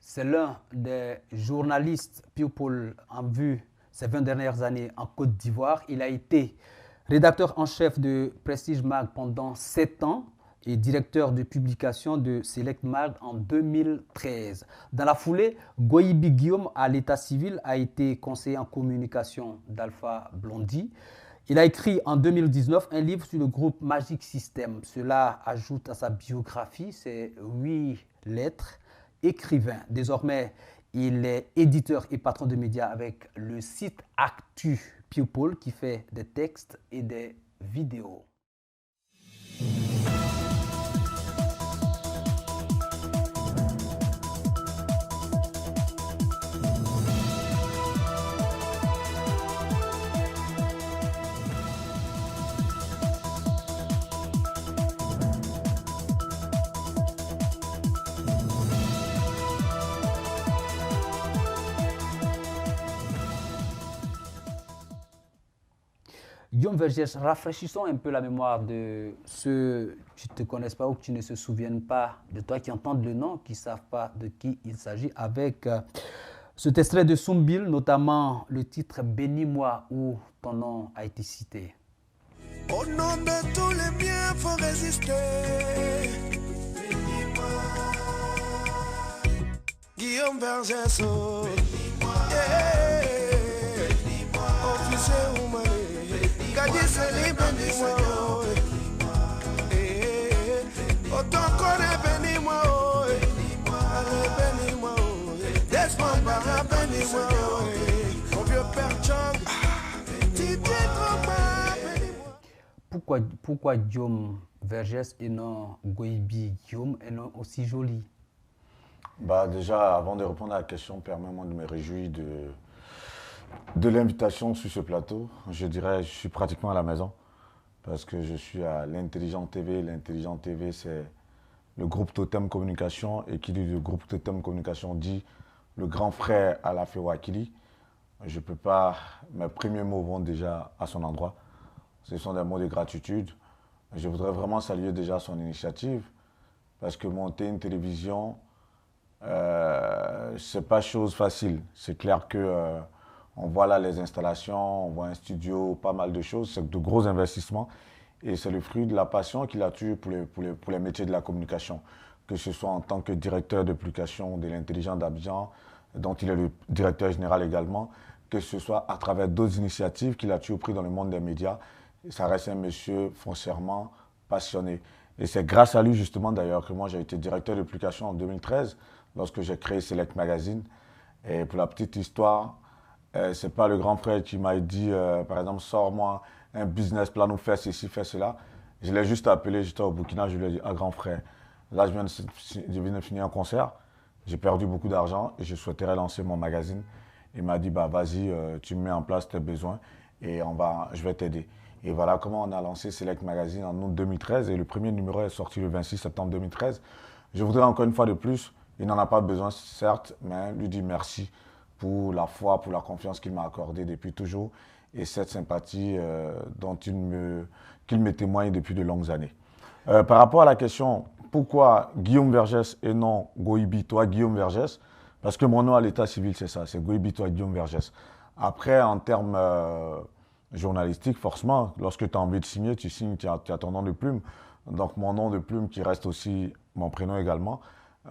C'est l'un des journalistes people en vue ces 20 dernières années en Côte d'Ivoire. Il a été rédacteur en chef de Prestige Mag pendant 7 ans et directeur de publication de Select Mag en 2013. Dans la foulée, Goyibi Guillaume, à l'état civil, a été conseiller en communication d'Alpha Blondy. Il a écrit en 2019 un livre sur le groupe Magic System. Cela ajoute à sa biographie ses 8 lettres. Écrivain. Désormais, il est éditeur et patron de médias avec le site Actu People qui fait des textes et des vidéos. Guillaume Vergès, rafraîchissons un peu la mémoire de ceux qui ne te connaissent pas ou qui ne se souviennent pas de toi, qui entendent le nom, qui ne savent pas de qui il s'agit, avec cet extrait de Soumbil, notamment le titre Bénis-moi, où ton nom a été cité. Au nom de tous les biens, faut résister. Bénis-moi. Guillaume Vergès, oh. Bénis-moi. Yeah. Bénis-moi. Officier Oumaré. Gadiseli, bénis-moi. Oh, ton corps, bénis-moi. Allez, bénis-moi. Desmond Barra, bénis-moi. Mon vieux père Chang. Titi Trompa, bénis-moi. Pourquoi Guillaume Vergès et non Goyibi Guillaume et non aussi joli? Déjà, avant de répondre à la question, permets-moi de me réjouir de l'invitation sur ce plateau. Je dirais, je suis pratiquement à la maison parce que je suis à l'Intelligent TV. L'Intelligent TV, c'est le groupe Totem Communication, et qui dit le groupe Totem Communication dit le grand frère à la Wakili. Je ne peux pas, mes premiers mots vont déjà à son endroit. Ce sont des mots de gratitude. Je voudrais vraiment saluer déjà son initiative parce que monter une télévision, c'est pas chose facile. C'est clair que on voit là les installations, on voit un studio, pas mal de choses. C'est de gros investissements et c'est le fruit de la passion qu'il a eu pour les métiers de la communication. Que ce soit en tant que directeur de publication de l'Intelligent d'Abidjan, dont il est le directeur général également, que ce soit à travers d'autres initiatives qu'il a toujours pris dans le monde des médias. Ça reste un monsieur foncièrement passionné. Et c'est grâce à lui justement d'ailleurs que moi j'ai été directeur de publication en 2013 lorsque j'ai créé Select Magazine. Et pour la petite histoire, c'est pas le grand frère qui m'a dit, par exemple, sors-moi un business plan ou fais ceci, fais cela. Je l'ai juste appelé, j'étais au Burkina, je lui ai dit, ah grand frère, là je viens de finir un concert, j'ai perdu beaucoup d'argent et je souhaiterais lancer mon magazine. Il m'a dit, bah vas-y, tu me mets en place tes besoins et je vais t'aider. Et voilà comment on a lancé Select Magazine en août 2013 et le premier numéro est sorti le 26 septembre 2013. Je voudrais encore une fois de plus, il n'en a pas besoin certes, mais lui dire merci pour la foi, pour la confiance qu'il m'a accordée depuis toujours et cette sympathie qu'il me témoigne depuis de longues années. Par rapport à la question, pourquoi Guillaume Vergès et non Goyibi, toi Guillaume Vergès? Parce que mon nom à l'état civil, c'est ça, c'est Goyibi, toi Guillaume Vergès. Après, en termes journalistiques, forcément, lorsque tu as envie de signer, tu signes, tu as ton nom de plume. Donc mon nom de plume qui reste aussi mon prénom également,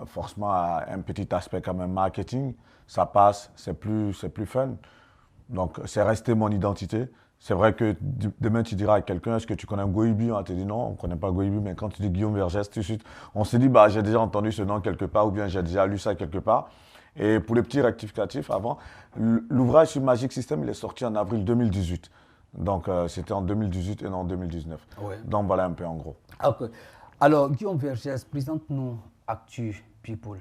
forcément a un petit aspect quand même marketing. Ça passe, c'est plus fun. Donc, c'est resté mon identité. C'est vrai que demain, tu diras à quelqu'un, est-ce que tu connais Goyibi? On te dit non, on ne connaît pas Goyibi, mais quand tu dis Guillaume Vergès, tout de suite, on se dit, bah, j'ai déjà entendu ce nom quelque part ou bien j'ai déjà lu ça quelque part. Et pour les petits rectificatifs, avant, l'ouvrage sur Magic System, il est sorti en avril 2018. Donc, c'était en 2018 et non en 2019. Ouais. Donc, voilà un peu en gros. Okay. Alors, Guillaume Vergès, présente-nous Actu People.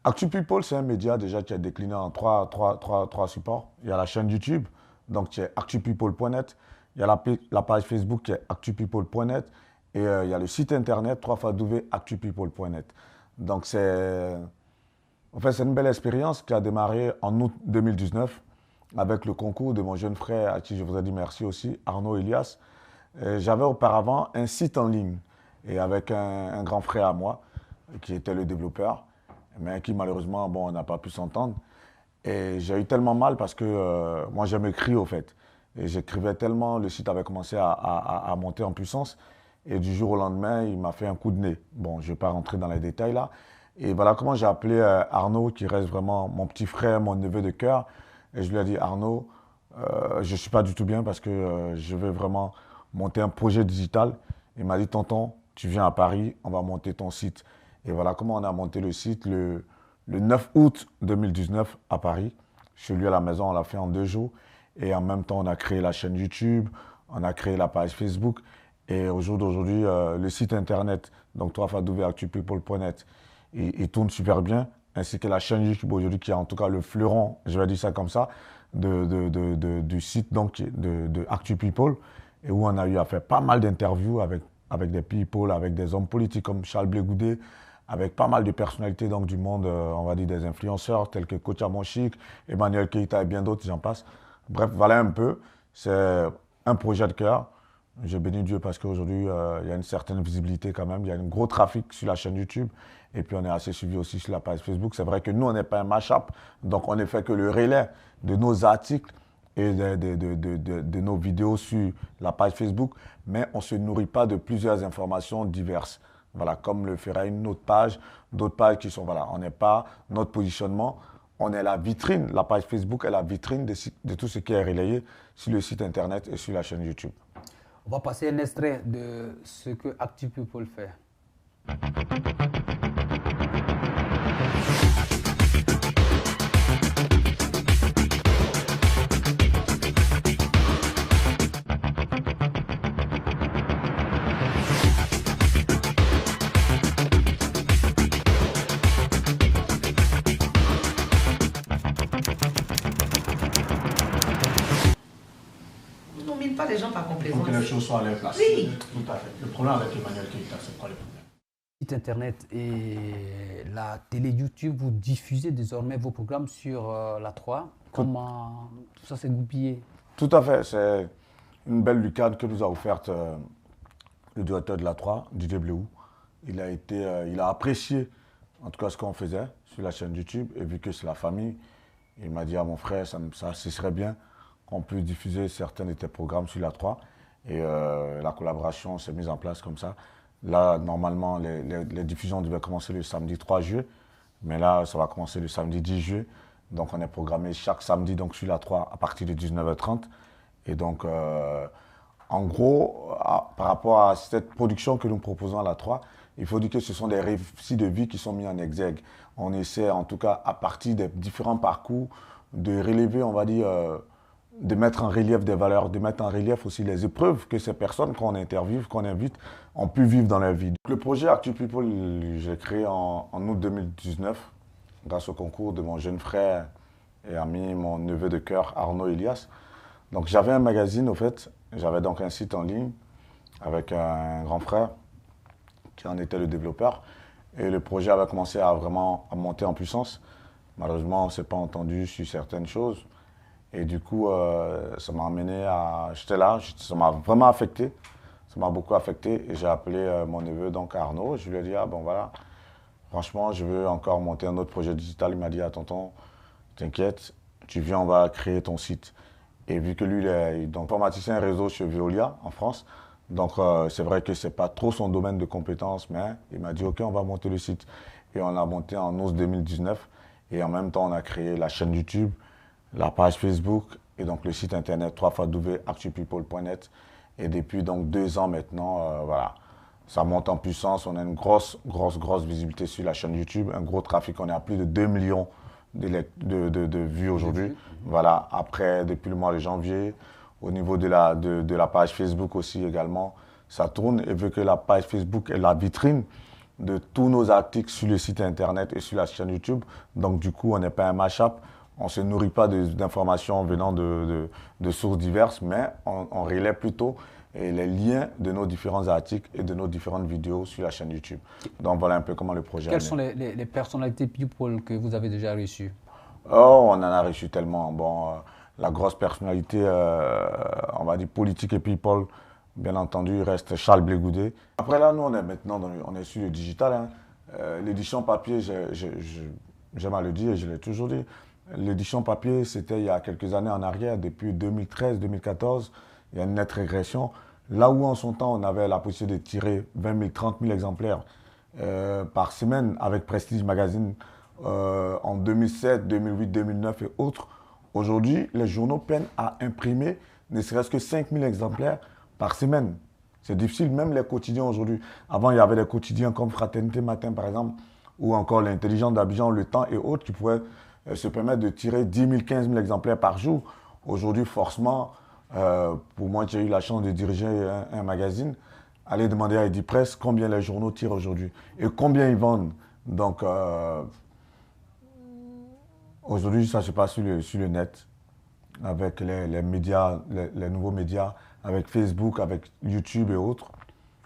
Actu People, c'est un média déjà qui est décliné en trois supports. Il y a la chaîne YouTube, donc qui est actupeople.net. Il y a la page Facebook qui est actupeople.net. Et il y a le site internet www.actupeople.net. Donc c'est une belle expérience qui a démarré en août 2019 avec le concours de mon jeune frère à qui je voudrais dire merci aussi, Arnaud Elias. J'avais auparavant un site en ligne et avec un grand frère à moi qui était le développeur. mais qui malheureusement, bon, on n'a pas pu s'entendre. Et j'ai eu tellement mal parce que moi, j'aime écrire, au fait. Et j'écrivais tellement, le site avait commencé à monter en puissance. Et du jour au lendemain, il m'a fait un coup de nez. Bon, je ne vais pas rentrer dans les détails là. Et voilà comment j'ai appelé Arnaud, qui reste vraiment mon petit frère, mon neveu de cœur. Et je lui ai dit, Arnaud, je ne suis pas du tout bien parce que je veux vraiment monter un projet digital. Il m'a dit, tonton, tu viens à Paris, on va monter ton site. Et voilà comment on a monté le site le 9 août 2019 à Paris. Chez lui à la maison, on l'a fait en 2 jours. Et en même temps, on a créé la chaîne YouTube, on a créé la page Facebook. Et au jour d'aujourd'hui, le site internet, donc www.actupeople.net, il tourne super bien, ainsi que la chaîne YouTube aujourd'hui qui est en tout cas le fleuron, je vais dire ça comme ça, du site donc, de Actu People, et où on a eu à faire pas mal d'interviews avec des people, avec des hommes politiques comme Charles Blé Goudé, avec pas mal de personnalités donc, du monde, on va dire des influenceurs tels que Kocha Monchik, Emmanuel Keita et bien d'autres, j'en passe. Bref, voilà un peu, c'est un projet de cœur. Je bénis Dieu parce qu'aujourd'hui, il y a une certaine visibilité quand même. Il y a un gros trafic sur la chaîne YouTube. Et puis, on est assez suivi aussi sur la page Facebook. C'est vrai que nous, on n'est pas un mash-up. Donc, on ne fait que le relais de nos articles et de nos vidéos sur la page Facebook. Mais on ne se nourrit pas de plusieurs informations diverses. Voilà, comme le ferait une autre page, d'autres pages qui sont, voilà, on n'est pas notre positionnement. On est la vitrine, la page Facebook est la vitrine de tout ce qui est relayé sur le site internet et sur la chaîne YouTube. On va passer un extrait de ce que Actu People fait. Pas les gens par complaisance. Il faut que les choses soient à leur place. Oui. Tout à fait. Le problème avec Emmanuel Keita, c'est quoi le problème? Site internet et la télé YouTube, vous diffusez désormais vos programmes sur la 3. Comment tout ça s'est goupillé? Tout à fait. C'est une belle lucarne que nous a offerte le directeur de la 3, Didier Bléou. Il a apprécié en tout cas ce qu'on faisait sur la chaîne YouTube et vu que c'est la famille, il m'a dit à mon frère, ça serait bien qu'on puisse diffuser certains de tes programmes sur la 3. Et la collaboration s'est mise en place comme ça. Là, normalement, les diffusions devaient commencer le samedi 3 juillet. Mais là, ça va commencer le samedi 10 juillet. Donc, on est programmé chaque samedi donc, sur la 3 à partir de 19h30. Et donc, en gros, par rapport à cette production que nous proposons à la 3, il faut dire que ce sont des récits de vie qui sont mis en exergue. On essaie, en tout cas, à partir des différents parcours, de relever, on va dire, de mettre en relief des valeurs, de mettre en relief aussi les épreuves que ces personnes qu'on interviewe, qu'on invite, ont pu vivre dans leur vie. Le projet Actu People, j'ai créé en août 2019, grâce au concours de mon jeune frère et ami, mon neveu de cœur, Arnaud Elias. Donc j'avais un magazine, au fait, j'avais donc un site en ligne avec un grand frère qui en était le développeur. Et le projet avait commencé à vraiment monter en puissance. Malheureusement, on ne s'est pas entendu sur certaines choses. Et du coup, ça m'a amené à... J'étais là, ça m'a vraiment affecté. Ça m'a beaucoup affecté. Et j'ai appelé mon neveu, donc Arnaud. Je lui ai dit, ah bon voilà, franchement, je veux encore monter un autre projet digital. Il m'a dit, ah tonton, t'inquiète, tu viens, on va créer ton site. Et vu que lui, il est donc informaticien réseau chez Veolia, en France, donc c'est vrai que ce n'est pas trop son domaine de compétences, mais il m'a dit, OK, on va monter le site. Et on l'a monté en août 2019. Et en même temps, on a créé la chaîne YouTube, la page Facebook et donc le site internet www.actupeople.net. Et depuis donc 2 ans maintenant, voilà, ça monte en puissance. On a une grosse visibilité sur la chaîne YouTube, un gros trafic. On est à plus de 2 millions de vues aujourd'hui. Voilà, après, depuis le mois de janvier, au niveau de la page Facebook aussi également, ça tourne. Et vu que la page Facebook est la vitrine de tous nos articles sur le site internet et sur la chaîne YouTube, donc du coup, on n'est pas un mash-up. On ne se nourrit pas d'informations venant de sources diverses, mais on relaie plutôt les liens de nos différents articles et de nos différentes vidéos sur la chaîne YouTube. Donc voilà un peu comment le projet est. Quelles sont les personnalités people que vous avez déjà reçues? Oh, on en a reçu tellement. Bon, la grosse personnalité, on va dire politique et people, bien entendu, reste Charles Blé Goudé. Après là, nous, on est maintenant on est sur le digital. Hein. L'édition papier, j'aime à le dire et je l'ai toujours dit, l'édition papier, c'était il y a quelques années en arrière, depuis 2013-2014, il y a une nette régression. Là où en son temps, on avait la possibilité de tirer 20 000, 30 000 exemplaires par semaine avec Prestige Magazine en 2007, 2008, 2009 et autres, aujourd'hui, les journaux peinent à imprimer ne serait-ce que 5 000 exemplaires par semaine. C'est difficile, même les quotidiens aujourd'hui. Avant, il y avait des quotidiens comme Fraternité Matin, par exemple, ou encore l'Intelligent d'Abidjan, Le Temps et autres qui pouvaient se permettre de tirer 10 000, 15 000 exemplaires par jour. Aujourd'hui, forcément, pour moi qui ai eu la chance de diriger un magazine, allez demander à Eddy Press combien les journaux tirent aujourd'hui et combien ils vendent. Donc, aujourd'hui, ça se passe sur le net, avec les médias, les nouveaux médias, avec Facebook, avec YouTube et autres.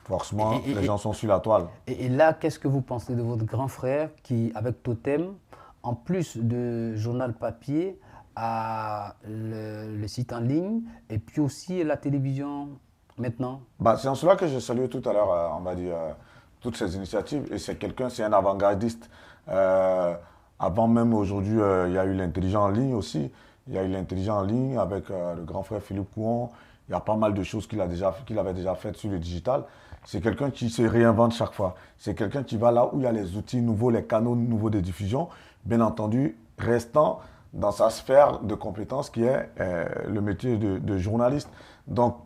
Forcément, les gens sont sur la toile. Et là, qu'est-ce que vous pensez de votre grand frère qui, avec Totem, en plus de journal papier, a le site en ligne et puis aussi la télévision maintenant? C'est en cela que je salue tout à l'heure, on va dire, toutes ces initiatives. Et c'est quelqu'un, c'est un avant-gardiste. Avant même aujourd'hui, il y a eu l'intelligent en ligne aussi. Il y a eu l'intelligent en ligne avec le grand frère Philippe Couon. Il y a pas mal de choses qu'il avait déjà faites sur le digital. C'est quelqu'un qui se réinvente chaque fois. C'est quelqu'un qui va là où il y a les outils nouveaux, les canaux nouveaux de diffusion. Bien entendu, restant dans sa sphère de compétences qui est le métier de journaliste. Donc,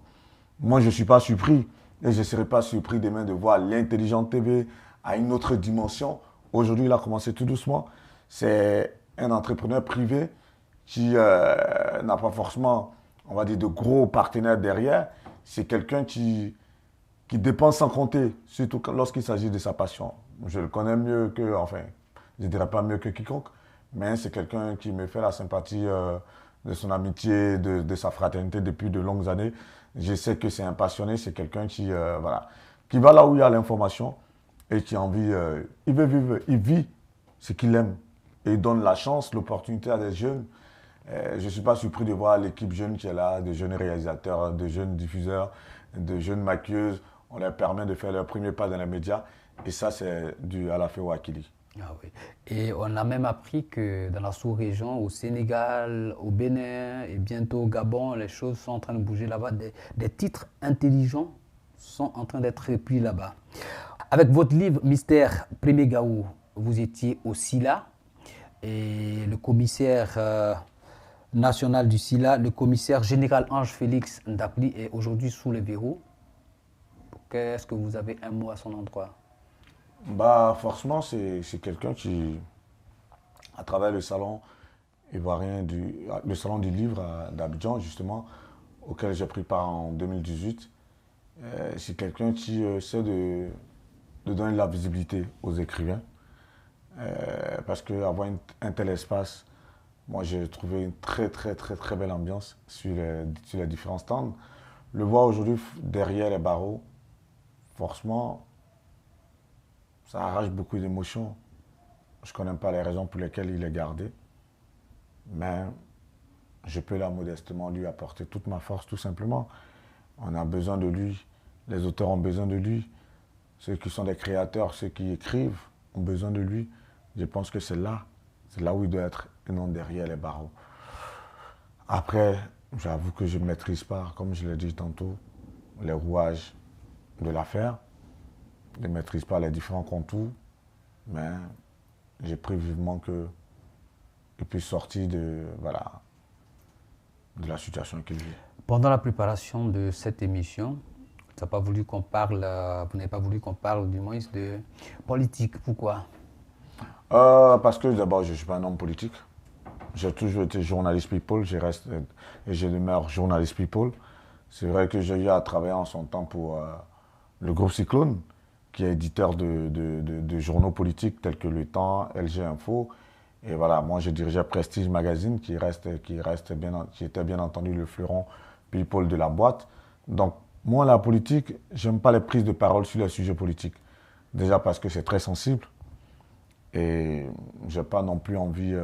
moi, je ne suis pas surpris et je ne serai pas surpris demain de voir l'Intelligent TV à une autre dimension. Aujourd'hui, il a commencé tout doucement. C'est un entrepreneur privé qui n'a pas forcément, on va dire, de gros partenaires derrière. C'est quelqu'un qui dépense sans compter, surtout lorsqu'il s'agit de sa passion. Je le connais mieux que, enfin, je ne dirais pas mieux que quiconque, mais c'est quelqu'un qui me fait la sympathie de son amitié, de sa fraternité depuis de longues années. Je sais que c'est un passionné, c'est quelqu'un qui va là où il y a l'information et qui a envie, il veut vivre, il vit ce qu'il aime et il donne la chance, l'opportunité à des jeunes. Je ne suis pas surpris de voir l'équipe jeune qui est là, de jeunes réalisateurs, de jeunes diffuseurs, de jeunes maquilleuses. On leur permet de faire leur premier pas dans les médias et ça, c'est dû à la Féo Akili. Ah oui. Et on a même appris que dans la sous-région, au Sénégal, au Bénin et bientôt au Gabon, les choses sont en train de bouger là-bas. Des titres intelligents sont en train d'être repris là-bas. Avec votre livre Mystère Premier Gaou, vous étiez au SILA et le commissaire national du SILA, le commissaire général Ange-Félix Ndapli est aujourd'hui sous les verrous. Est-ce que vous avez un mot à son endroit? Forcément, c'est quelqu'un qui, à travers le salon ivoirien, le salon du livre d'Abidjan, justement, auquel j'ai pris part en 2018, c'est quelqu'un qui essaie de donner de la visibilité aux écrivains. Parce qu'avoir un tel espace, moi j'ai trouvé une très belle ambiance sur les différents stands. Le voir aujourd'hui derrière les barreaux, forcément, ça arrache beaucoup d'émotions. Je ne connais pas les raisons pour lesquelles il est gardé, mais je peux là modestement lui apporter toute ma force, tout simplement. On a besoin de lui, les auteurs ont besoin de lui, ceux qui sont des créateurs, ceux qui écrivent ont besoin de lui. Je pense que c'est là où il doit être, et non derrière les barreaux. Après, j'avoue que je ne maîtrise pas, comme je l'ai dit tantôt, les rouages de l'affaire. Je ne maîtrise pas les différents contours, mais j'ai pris vivement qu'il puisse sortir de la situation qu'il vit. Pendant la préparation de cette émission, vous n'avez pas voulu qu'on parle du moins de politique. Pourquoi? Parce que d'abord, je ne suis pas un homme politique. J'ai toujours été journaliste people, et je demeure journaliste people. C'est vrai que j'ai eu à travailler en son temps pour le groupe Cyclone, qui est éditeur de journaux politiques tels que Le Temps, LG Info. Et voilà, moi je dirigeais Prestige Magazine, qui était bien entendu le fleuron people de la boîte. Donc moi, la politique, j'aime pas les prises de parole sur les sujets politiques. Déjà parce que c'est très sensible. Et j'ai pas non plus envie,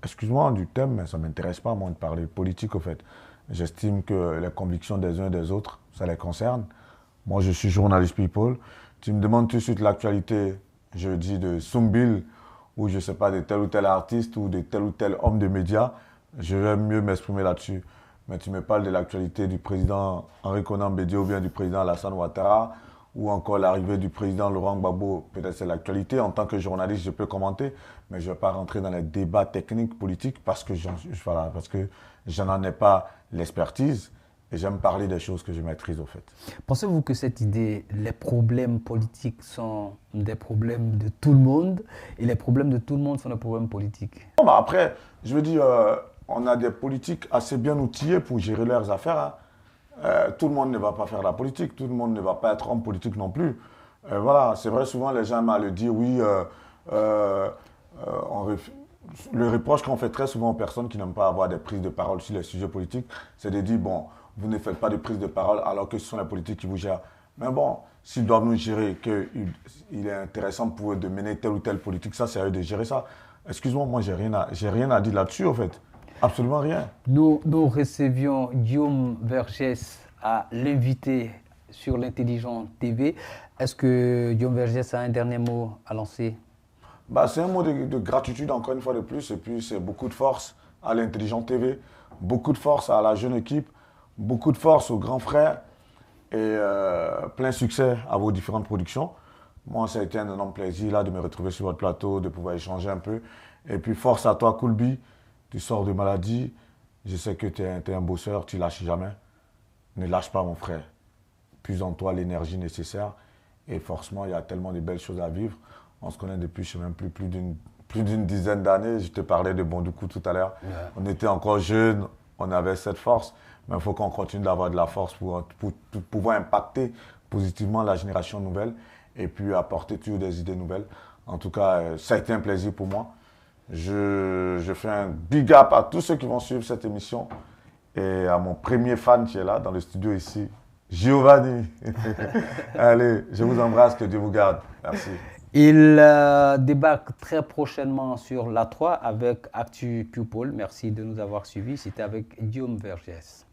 excuse-moi du thème, mais ça m'intéresse pas moi de parler politique au fait. J'estime que les convictions des uns et des autres, ça les concerne. Moi, je suis journaliste people Tu me demandes tout de suite l'actualité, je dis de Soumbil, ou je ne sais pas, de tel ou tel artiste ou de tel ou tel homme de médias, je vais mieux m'exprimer là-dessus. Mais tu me parles de l'actualité du président Henri Konan Bédié ou bien du président Alassane Ouattara, ou encore l'arrivée du président Laurent Gbagbo, peut-être c'est l'actualité. En tant que journaliste, je peux commenter, mais je ne vais pas rentrer dans les débats techniques, politiques, parce que je n'en ai pas l'expertise. Et j'aime parler des choses que je maîtrise, au fait. Pensez-vous que cette idée, les problèmes politiques sont des problèmes de tout le monde et les problèmes de tout le monde sont des problèmes politiques? Bon, bah après, je veux dire, on a des politiques assez bien outillés pour gérer leurs affaires. Hein. Tout le monde ne va pas faire la politique, tout le monde ne va pas être homme politique non plus. Voilà, c'est vrai, souvent les gens aiment à le dire, oui, le reproche qu'on fait très souvent aux personnes qui n'aiment pas avoir des prises de parole sur les sujets politiques, c'est de dire, bon, vous ne faites pas de prise de parole alors que ce sont les politiques qui vous gèrent. Mais bon, s'ils doivent nous gérer, qu'il est intéressant pour eux de mener telle ou telle politique, ça c'est à eux de gérer ça. Excuse-moi, moi j'ai rien à dire là-dessus en fait. Absolument rien. Nous recevions Guillaume Vergès à l'invité sur l'Intelligent TV. Est-ce que Guillaume Vergès a un dernier mot à lancer? Bah, c'est un mot de gratitude encore une fois de plus. Et puis c'est beaucoup de force à l'Intelligent TV, beaucoup de force à la jeune équipe, beaucoup de force aux grands frères et plein succès à vos différentes productions. Moi, ça a été un énorme plaisir là, de me retrouver sur votre plateau, de pouvoir échanger un peu. Et puis force à toi, Koulbi. Tu sors de maladie. Je sais que tu es un bosseur, tu ne lâches jamais. Ne lâche pas, mon frère. Puise en toi l'énergie nécessaire. Et forcément, il y a tellement de belles choses à vivre. On se connaît depuis, je ne sais même plus d'une dizaine d'années. Je te parlais de Bondoukou tout à l'heure. Yeah. On était encore jeunes, on avait cette force. Mais il faut qu'on continue d'avoir de la force pour pouvoir impacter positivement la génération nouvelle et puis apporter toujours des idées nouvelles. En tout cas, ça a été un plaisir pour moi. Je fais un big up à tous ceux qui vont suivre cette émission et à mon premier fan qui est là dans le studio ici, Giovanni. Allez, je vous embrasse, que Dieu vous garde. Merci. Il débarque très prochainement sur l'A3 avec Actu People. Merci de nous avoir suivis. C'était avec Guillaume Vergès.